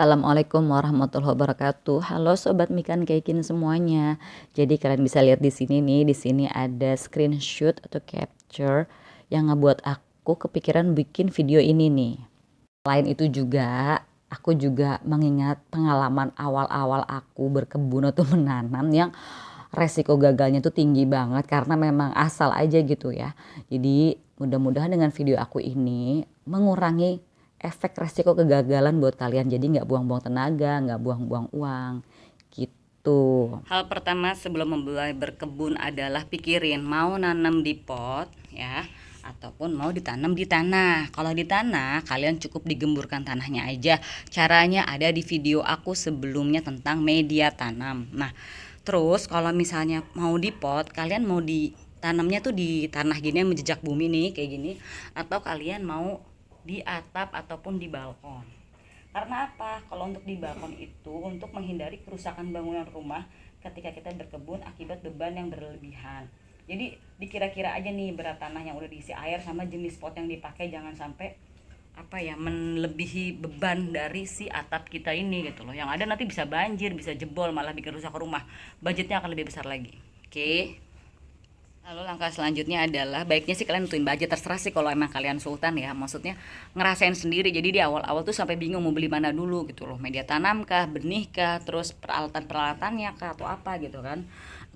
Assalamualaikum warahmatullahi wabarakatuh. Halo sobat Mikan Keikin semuanya. Jadi kalian bisa lihat di sini nih, di sini ada screenshot atau capture yang ngebuat aku kepikiran bikin video ini nih. Selain itu juga aku juga mengingat pengalaman awal-awal aku berkebun atau menanam yang resiko gagalnya tuh tinggi banget karena memang asal aja gitu ya. Jadi mudah-mudahan dengan video aku ini mengurangi efek resiko kegagalan buat kalian. Jadi nggak buang-buang tenaga, nggak buang-buang uang gitu. Hal pertama sebelum memulai berkebun adalah pikirin mau nanam di pot ya ataupun mau ditanam di tanah. Kalau di tanah kalian cukup digemburkan tanahnya aja. Caranya ada di video aku sebelumnya tentang media tanam. Nah, terus kalau misalnya mau di pot, kalian mau ditanamnya tuh di tanah gini yang menjejak bumi nih kayak gini, atau kalian mau di atap ataupun di balkon. Karena apa? Kalau untuk di balkon itu untuk menghindari kerusakan bangunan rumah ketika kita berkebun akibat beban yang berlebihan. Jadi dikira-kira aja nih berat tanah yang udah diisi air sama jenis pot yang dipakai, jangan sampai melebihi beban dari si atap kita ini gitu loh. Yang ada nanti bisa banjir, bisa jebol, malah bikin rusak rumah. Budgetnya akan lebih besar lagi. Oke. Lalu langkah selanjutnya adalah baiknya sih kalian tentuin budget, terserah sih kalau emang kalian sultan ya, maksudnya ngerasain sendiri. Jadi di awal-awal tuh sampai bingung mau beli mana dulu gitu loh, media tanam kah, benih kah, terus peralatan-peralatannya kah atau apa gitu kan.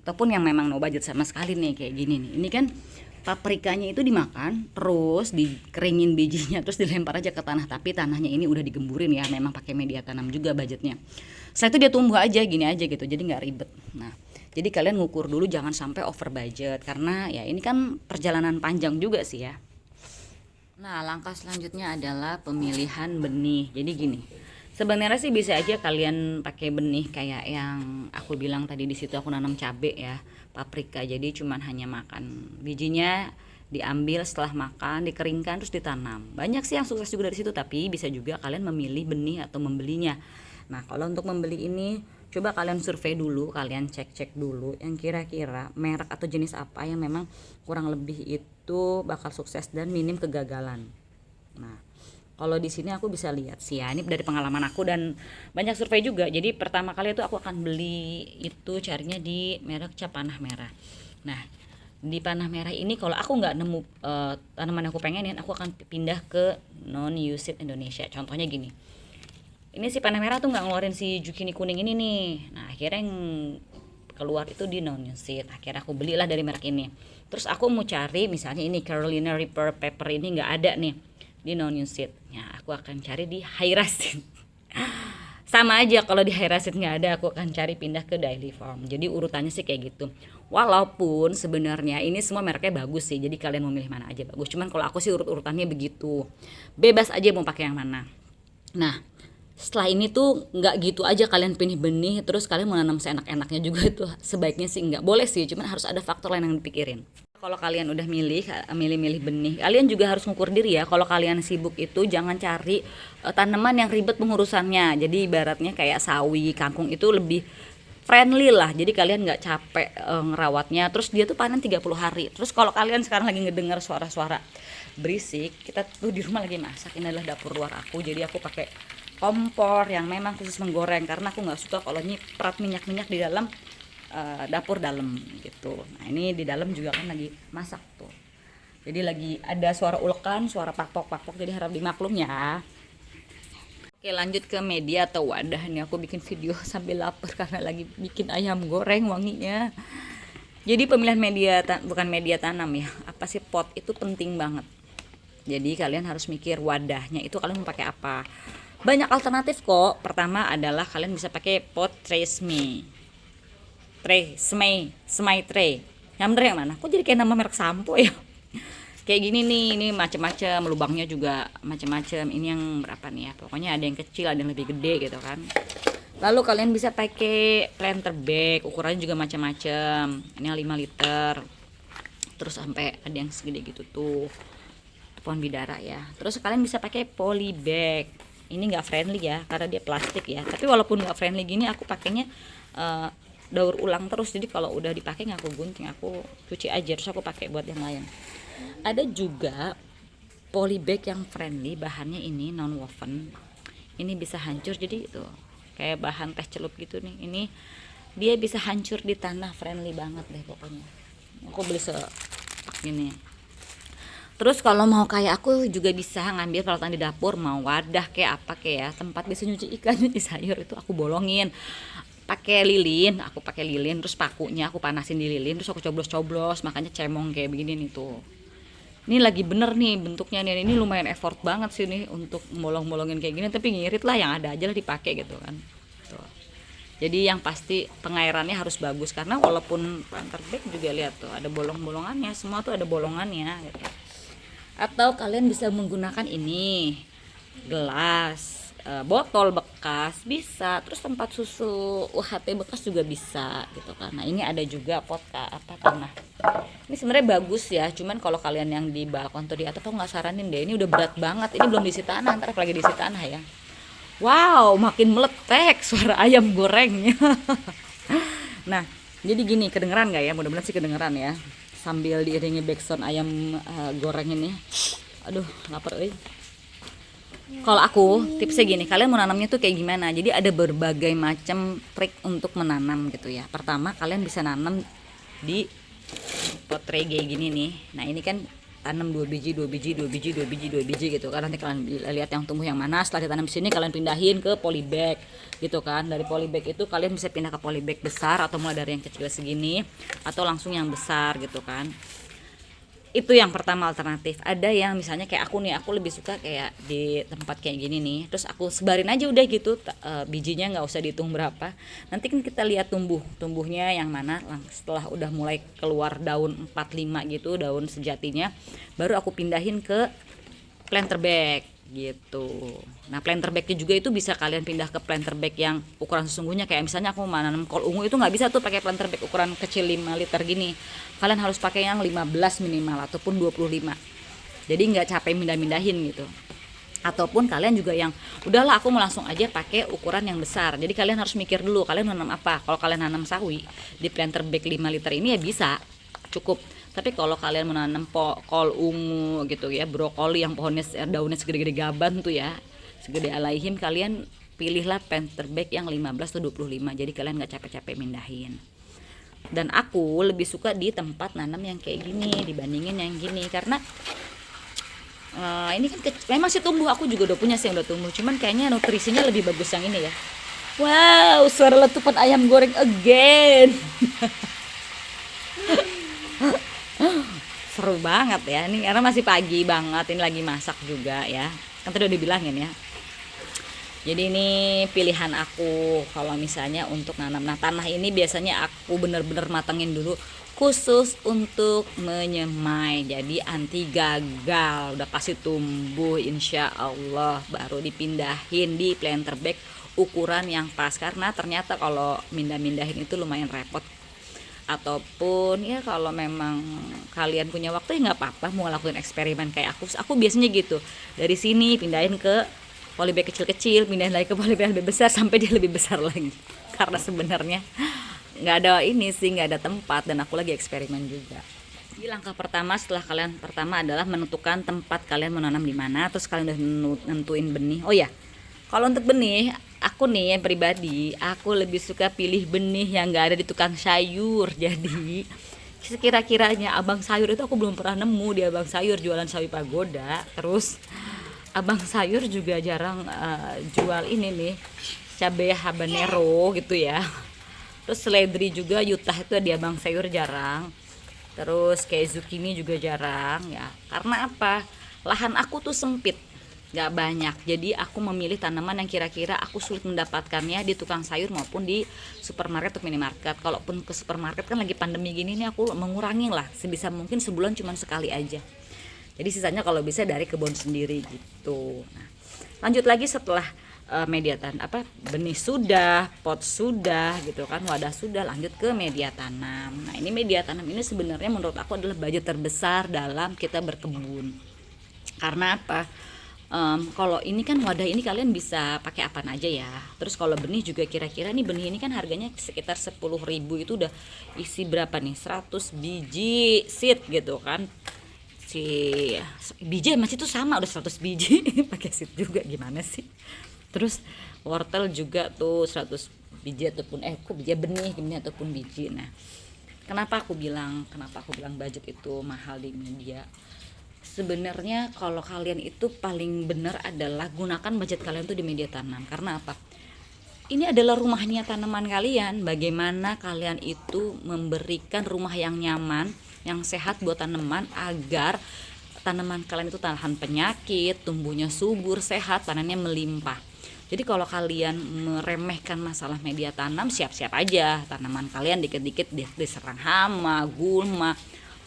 Ataupun yang memang no budget sama sekali nih kayak gini nih. Ini kan paprikanya itu dimakan, terus dikeringin bijinya, terus dilempar aja ke tanah. Tapi tanahnya ini udah digemburin ya, memang pakai media tanam juga budgetnya. Setelah itu dia tumbuh aja gini aja gitu, jadi nggak ribet. Nah, jadi kalian ngukur dulu jangan sampai over budget karena ya ini kan perjalanan panjang juga sih ya. Nah, langkah selanjutnya adalah pemilihan benih. Jadi gini, sebenarnya sih bisa aja kalian pakai benih kayak yang aku bilang tadi, di situ aku nanam cabe ya, paprika. Jadi cuman hanya makan bijinya, diambil setelah makan, dikeringkan terus ditanam. Banyak sih yang sukses juga dari situ, tapi bisa juga kalian memilih benih atau membelinya. Nah, kalau untuk membeli ini coba kalian survei dulu, kalian cek-cek dulu yang kira-kira merek atau jenis apa yang memang kurang lebih itu bakal sukses dan minim kegagalan. Nah, kalau di sini aku bisa lihat sih ya, ini dari pengalaman aku dan banyak survei juga. Jadi pertama kali itu aku akan beli itu carinya di merek cap panah merah. Nah, di panah merah ini kalau aku nggak nemu tanaman yang aku pengenin, aku akan pindah ke non USIT Indonesia. Contohnya gini, ini si panah merah tuh nggak ngeluarin si zucchini kuning ini nih. Nah, akhirnya yang keluar itu di non USIT. Akhirnya aku belilah dari merek ini. Terus aku mau cari misalnya ini Carolina Reaper pepper, ini nggak ada nih di non USIT. Ya, aku akan cari di Hyrasit. Sama aja, kalau di Hyrasit nggak ada, aku akan cari pindah ke Daily Farm. Jadi urutannya sih kayak gitu. Walaupun sebenarnya ini semua mereknya bagus sih, jadi kalian mau milih mana aja bagus. Cuman kalau aku sih urut-urutannya begitu. Bebas aja mau pakai yang mana. Nah, setelah ini tuh nggak gitu aja kalian pilih benih terus kalian menanam seenak-enaknya juga, itu sebaiknya sih nggak boleh sih, cuman harus ada faktor lain yang dipikirin. Kalau kalian udah milih benih, kalian juga harus ngukur diri ya. Kalau kalian sibuk itu jangan cari tanaman yang ribet pengurusannya. Jadi ibaratnya kayak sawi, kangkung itu lebih friendly lah. Jadi kalian nggak capek ngerawatnya. Terus dia tuh panen 30 hari. Terus kalau kalian sekarang lagi ngedengar suara-suara berisik, kita tuh di rumah lagi masak. Ini adalah dapur luar aku. Jadi aku pakai kompor yang memang khusus menggoreng karena aku nggak suka kalau nyiprat minyak-minyak di dalam dapur dalam gitu. Nah, ini di dalam juga kan lagi masak tuh. Jadi lagi ada suara ulekan, suara pakpok-pakpok, jadi harap dimaklum ya. Oke, lanjut ke media atau wadah. Nih aku bikin video sambil lapar karena lagi bikin ayam goreng wanginya. Jadi pemilihan media bukan media tanam ya. Apa sih, pot itu penting banget. Jadi kalian harus mikir wadahnya itu kalian mau pakai apa. Banyak alternatif kok. Pertama adalah kalian bisa pakai pot Tresemme. Semai tray. Yang bener yang mana? Kok jadi kayak nama merek sampo ya? Kayak gini nih, ini macam-macam, lubangnya juga macam-macam. Ini yang berapa nih ya? Pokoknya ada yang kecil, ada yang lebih gede gitu kan. Lalu kalian bisa pakai planter bag, ukurannya juga macam-macam. Ini 5 liter. Terus sampai ada yang segede gitu tuh. Pohon bidara ya. Terus kalian bisa pakai poly bag. Ini nggak friendly ya karena dia plastik ya. Tapi walaupun nggak friendly gini, aku pakainya daur ulang terus. Jadi kalau udah dipakai nggak aku gunting, aku cuci aja terus aku pakai buat yang lain. Ada juga polybag yang friendly, bahannya ini non woven. ini bisa hancur. Jadi itu kayak bahan teh celup gitu nih, ini dia bisa hancur di tanah, friendly banget deh pokoknya. Aku beli gini. Terus kalau mau kayak aku juga bisa ngambil peralatan di dapur, mau wadah kayak apa kayak ya, tempat bisa nyuci ikan, nyuci sayur, itu aku bolongin pakai lilin, aku pakai lilin, terus pakunya aku panasin di lilin, terus aku coblos-coblos, makanya cemong kayak begini nih tuh. Ini lagi bener nih bentuknya nih, ini lumayan effort banget sih nih untuk bolong-bolongin kayak gini, tapi ngirit lah, yang ada aja lah dipakai gitu kan. Tuh. Jadi yang pasti pengairannya harus bagus, karena walaupun planter bag juga lihat tuh ada bolong-bolongannya, semua tuh ada bolongannya gitu. Atau kalian bisa menggunakan ini gelas, botol bekas bisa, terus tempat susu UHT bekas juga bisa gitu kan. Nah ini ada juga pot tanah, ini sebenarnya bagus ya, cuman kalau kalian yang di balkon atau di atas tuh nggak saranin deh, ini udah berat banget, ini belum diisi tanah, ntar lagi diisi tanah ya. Wow, makin meletek suara ayam gorengnya. Nah jadi gini, kedengeran nggak ya, mudah-mudahan sih kedengeran ya, sambil diiringi backsound ayam goreng ini. Aduh lapar euy. Kalau aku tipsnya gini, kalian mau nanamnya tuh kayak gimana. Jadi ada berbagai macam trik untuk menanam gitu ya. Pertama kalian bisa nanam di pot tray kayak gini nih. Nah ini kan tanam 2 biji, 2 biji, 2 biji, 2 biji, 2 biji gitu kan. Nanti kalian lihat yang tumbuh yang mana. Setelah ditanam di sini kalian pindahin ke polybag gitu kan. Dari polybag itu kalian bisa pindah ke polybag besar, atau mulai dari yang kecil segini atau langsung yang besar gitu kan. Itu yang pertama alternatif. Ada yang misalnya kayak aku nih, aku lebih suka kayak di tempat kayak gini nih, terus aku sebarin aja udah gitu, bijinya nggak usah dihitung berapa. Nanti kan kita lihat tumbuhnya yang mana. Setelah udah mulai keluar daun 4-5 gitu, daun sejatinya, baru aku pindahin ke planter bag gitu. Nah planter bagnya juga itu bisa kalian pindah ke planter bag yang ukuran sesungguhnya. Kayak misalnya aku mau nanam kol ungu, itu nggak bisa tuh pakai planter bag ukuran kecil 5 liter gini, kalian harus pakai yang 15 minimal ataupun 25, jadi nggak capek mindah-mindahin gitu. Ataupun kalian juga yang udahlah aku mau langsung aja pakai ukuran yang besar, jadi kalian harus mikir dulu kalian nanam apa. Kalau kalian nanam sawi di planter bag 5 liter ini ya bisa, cukup. Tapi kalau kalian menanam kol ungu gitu ya, brokoli yang pohonnya daunnya segede-gede gaban tuh ya, segede alaihim, kalian pilihlah planter bag yang 15 atau 25, jadi kalian nggak capek-capek mindahin. Dan aku lebih suka di tempat nanam yang kayak gini dibandingin yang gini, karena ini kan memang sih tumbuh, aku juga udah punya sih yang udah tumbuh, cuman kayaknya nutrisinya lebih bagus yang ini ya. Wow, suara letupan ayam goreng again. Seru banget ya ini, karena masih pagi banget, ini lagi masak juga ya, kan tadi udah dibilangin ya. Jadi ini pilihan aku kalau misalnya untuk nanam. Nah tanah ini biasanya aku bener-bener matengin dulu khusus untuk menyemai, jadi anti gagal. Udah pasti tumbuh insya Allah, baru dipindahin di planter bag ukuran yang pas, karena ternyata kalau mindah-mindahin itu lumayan repot. Ataupun ya kalau memang kalian punya waktu ya nggak apa-apa, mau lakuin eksperimen kayak aku biasanya gitu, dari sini pindahin ke polybag kecil-kecil, pindahin lagi ke polybag lebih besar sampai dia lebih besar lagi. Karena sebenarnya nggak ada ini sih, nggak ada tempat, dan aku lagi eksperimen juga. Jadi langkah pertama setelah kalian adalah menentukan tempat kalian menanam di mana, terus kalian udah nentuin benih. Oh ya, kalau untuk benih, aku nih yang pribadi, aku lebih suka pilih benih yang nggak ada di tukang sayur. Jadi sekira-kiranya abang sayur itu aku belum pernah nemu di abang sayur jualan sawi pagoda. Terus abang sayur juga jarang jual ini nih, cabai habanero gitu ya. Terus seledri juga Utah itu di abang sayur jarang. Terus kayak zucchini juga jarang ya. Karena apa? Lahan aku tuh sempit, nggak banyak. Jadi aku memilih tanaman yang kira-kira aku sulit mendapatkannya di tukang sayur maupun di supermarket atau minimarket. Kalaupun ke supermarket kan lagi pandemi gini nih, aku mengurangi lah sebisa mungkin, sebulan cuma sekali aja. Jadi sisanya kalau bisa dari kebun sendiri gitu. Nah, lanjut lagi setelah media tanam, benih sudah, pot sudah gitu kan, wadah sudah, lanjut ke media tanam. Nah ini media tanam ini sebenarnya menurut aku adalah budget terbesar dalam kita berkebun. Karena apa? Kalau ini kan wadah ini kalian bisa pakai apa aja ya. Terus kalau benih juga kira-kira nih, benih ini kan harganya sekitar 10.000, itu udah isi berapa nih, 100 biji seed gitu kan. Si biji masih tuh sama udah 100 biji pakai seed juga, gimana sih. Terus wortel juga tuh 100 biji ataupun kok biji benih gini ataupun biji. Nah, kenapa aku bilang budget itu mahal di media? Sebenarnya kalau kalian itu paling benar adalah gunakan budget kalian tuh di media tanam. Karena apa? Ini adalah rumahnya tanaman kalian. Bagaimana kalian itu memberikan rumah yang nyaman, yang sehat buat tanaman agar tanaman kalian itu tahan penyakit, tumbuhnya subur, sehat, panennya melimpah. Jadi kalau kalian meremehkan masalah media tanam, siap-siap aja tanaman kalian dikit-dikit diserang hama, gulma,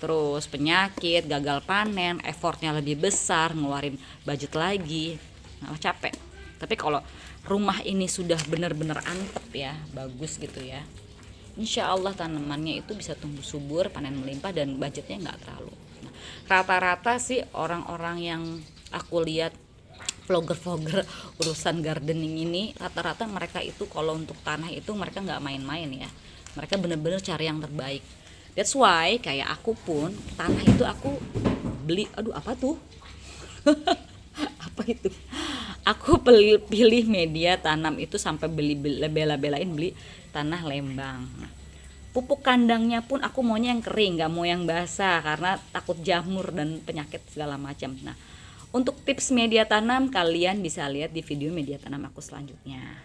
terus penyakit, gagal panen, effortnya lebih besar, ngeluarin budget lagi, malah capek. Tapi kalau rumah ini sudah benar-benar antep ya, bagus gitu ya, insya Allah tanamannya itu bisa tumbuh subur, panen melimpah, dan budgetnya nggak terlalu. Nah, rata-rata sih orang-orang yang aku lihat vlogger-vlogger urusan gardening ini, rata-rata mereka itu kalau untuk tanah itu mereka nggak main-main ya, mereka bener-bener cari yang terbaik. That's why kayak aku pun tanah itu aku beli, aduh apa tuh apa itu, aku pilih media tanam itu sampai bela-belain beli tanah Lembang. Nah, pupuk kandangnya pun aku maunya yang kering, nggak mau yang basah karena takut jamur dan penyakit segala macam. Nah, untuk tips media tanam kalian bisa lihat di video media tanam aku selanjutnya.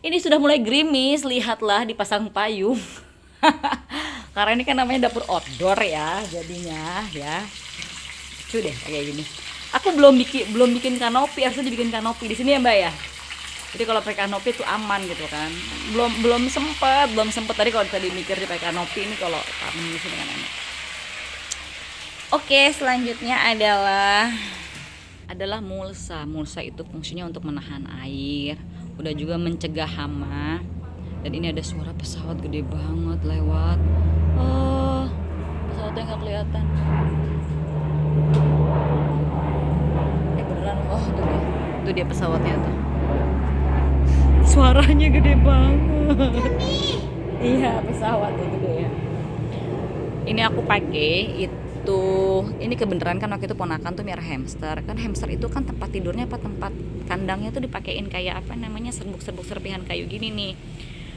Ini sudah mulai gerimis, lihatlah dipasang payung. Karena ini kan namanya dapur outdoor ya, jadinya ya. Lucu deh kayak gini. Aku belum bikin kanopi, harusnya dibikin kanopi di sini ya Mbak ya. Jadi kalau pakai kanopi itu aman gitu kan. Belum sempet tadi kalau tadi mikir di pakai kanopi, ini kalau kami di sini kan enak. Oke, selanjutnya adalah mulsa. Mulsa itu fungsinya untuk menahan air, udah juga mencegah hama. Dan ini ada suara pesawat gede banget lewat. Oh, pesawatnya nggak kelihatan. Beneran, oh tuh dia pesawatnya tuh. Suaranya gede banget. Iya, pesawatnya gede ya. Ini aku pakai itu, ini kebenaran kan waktu itu ponakan tuh miara hamster. Kan hamster itu kan tempat tidurnya tempat kandangnya tuh dipakein kayak apa namanya, serbuk serpihan kayu gini nih.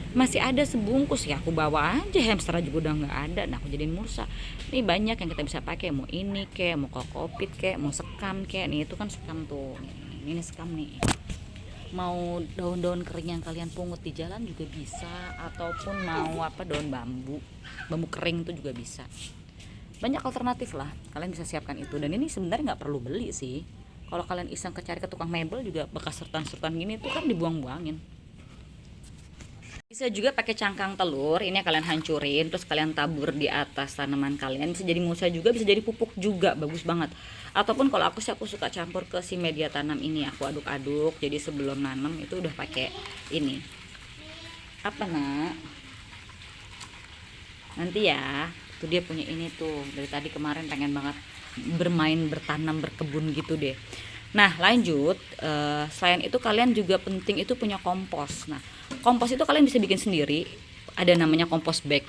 Masih ada sebungkus ya, aku bawa aja, hamster juga udah nggak ada. Nah, aku jadiin mulsa. Ini banyak yang kita bisa pakai, mau ini kek, mau kokopit kek, mau sekam kek. Nih itu kan sekam tuh, ini sekam nih. Mau daun-daun kering yang kalian pungut di jalan juga bisa, ataupun mau daun bambu kering itu juga bisa. Banyak alternatif lah, kalian bisa siapkan itu. Dan ini sebenarnya nggak perlu beli sih. Kalau kalian iseng cari ke tukang mebel juga, bekas sertan gini tuh kan dibuang-buangin. Bisa juga pakai cangkang telur, ini kalian hancurin terus kalian tabur di atas tanaman kalian. Bisa jadi mulsa juga, bisa jadi pupuk juga, bagus banget. Ataupun kalau aku suka campur ke si media tanam ini, aku aduk-aduk. Jadi sebelum nanam itu udah pakai ini. Apa nak? Nanti ya, itu dia punya ini tuh. Dari tadi kemarin pengen banget bermain, bertanam, berkebun gitu deh. Nah lanjut, selain itu kalian juga penting itu punya kompos. Nah, kompos itu kalian bisa bikin sendiri, ada namanya kompos bag,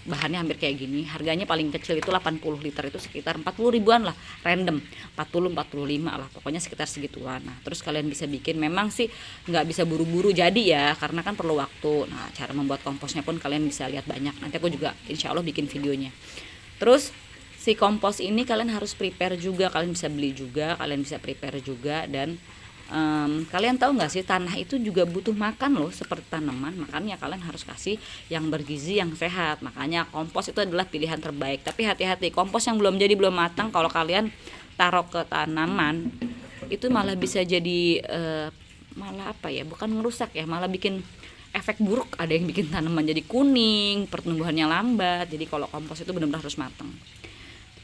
bahannya hampir kayak gini, harganya paling kecil itu 80 liter itu sekitar 40 ribuan lah, random 40-45 lah, pokoknya sekitar segituan. Nah terus kalian bisa bikin, memang sih nggak bisa buru-buru jadi ya, karena kan perlu waktu. Nah cara membuat komposnya pun kalian bisa lihat banyak, nanti aku juga insya Allah bikin videonya. Terus si kompos ini kalian harus prepare juga, kalian bisa beli juga, kalian bisa prepare juga. Dan kalian tahu nggak sih, tanah itu juga butuh makan loh seperti tanaman, makanya kalian harus kasih yang bergizi, yang sehat. Makanya kompos itu adalah pilihan terbaik. Tapi hati-hati, kompos yang belum jadi, belum matang, kalau kalian taruh ke tanaman itu malah bisa jadi malah bukan merusak ya, malah bikin efek buruk. Ada yang bikin tanaman jadi kuning, pertumbuhannya lambat. Jadi kalau kompos itu benar-benar harus matang.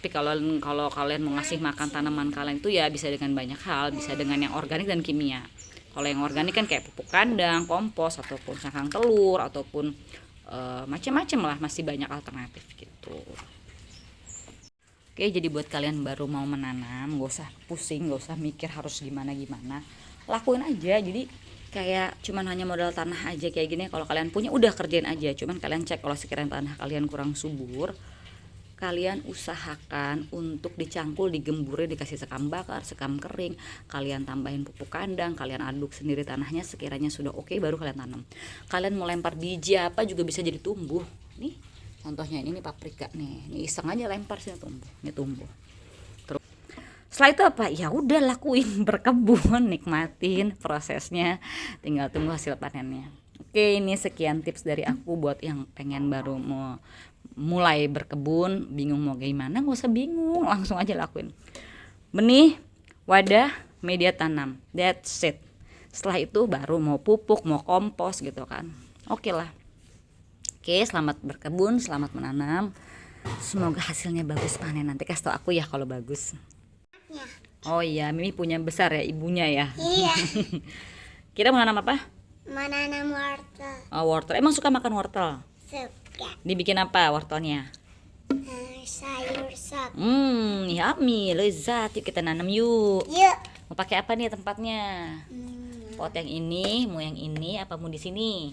Tapi kalau kalian mau ngasih makan tanaman kalian itu ya bisa dengan banyak hal, bisa dengan yang organik dan kimia. Kalau yang organik kan kayak pupuk kandang, kompos, ataupun cangkang telur, ataupun macam-macam lah, masih banyak alternatif gitu. Oke, jadi buat kalian baru mau menanam, gak usah pusing, gak usah mikir harus gimana, lakuin aja. Jadi kayak cuman hanya modal tanah aja kayak gini, kalau kalian punya udah kerjain aja. Cuman kalian cek kalau sekiranya tanah kalian kurang subur, kalian usahakan untuk dicangkul, digemburin, dikasih sekam bakar, sekam kering, kalian tambahin pupuk kandang, kalian aduk sendiri tanahnya, sekiranya sudah oke baru kalian tanam. Kalian mau lempar biji apa juga bisa jadi tumbuh. Nih contohnya ini paprika nih, ini iseng aja lempar sini tumbuh, ini tumbuh. Terus setelah itu apa? Ya udah lakuin, berkebun, nikmatin prosesnya, tinggal tunggu hasil panennya. Oke, ini sekian tips dari aku buat yang pengen baru mau mulai berkebun, bingung mau gimana, nggak usah bingung, langsung aja lakuin. Benih, wadah, media tanam, that's it. Setelah itu baru mau pupuk, mau kompos gitu kan. Oke lah. Oke, selamat berkebun, selamat menanam. Semoga hasilnya bagus panen. Nanti kasih tau aku ya kalau bagus. Oh iya, Mimi punya besar ya, ibunya ya. Iya. Kita mau nanam apa? Menanam wortel. Oh, wortel. Emang suka makan wortel? Suka. Dibikin apa wortelnya? Sayur sop. Yummy, lezat. Yuk kita nanam yuk. Yuk. Mau pakai apa nih tempatnya? Pot yang ini, mau yang ini, apa mau di sini?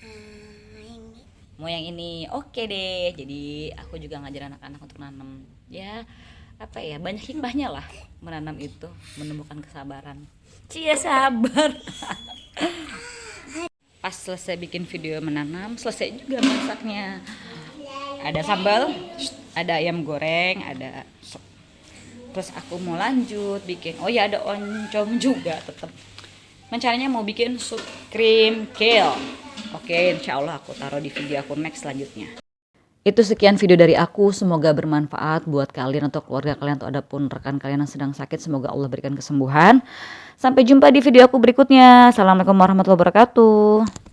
Ini. Mau yang ini. Oke deh. Jadi aku juga ngajar anak-anak untuk nanam. Ya, apa ya? Banyak hikmahnya lah menanam itu, menemukan kesabaran. Cia sabar. Pas selesai bikin video menanam, selesai juga masaknya. Ada sambal, ada ayam goreng, ada sop. Terus aku mau lanjut bikin. Oh ya, ada oncom juga tetap. Rencananya mau bikin sup krim kale. Oke, insya Allah aku taruh di video aku next selanjutnya. Itu sekian video dari aku, semoga bermanfaat buat kalian atau keluarga kalian atau adapun rekan kalian yang sedang sakit, semoga Allah berikan kesembuhan. Sampai jumpa di video aku berikutnya. Assalamualaikum warahmatullahi wabarakatuh.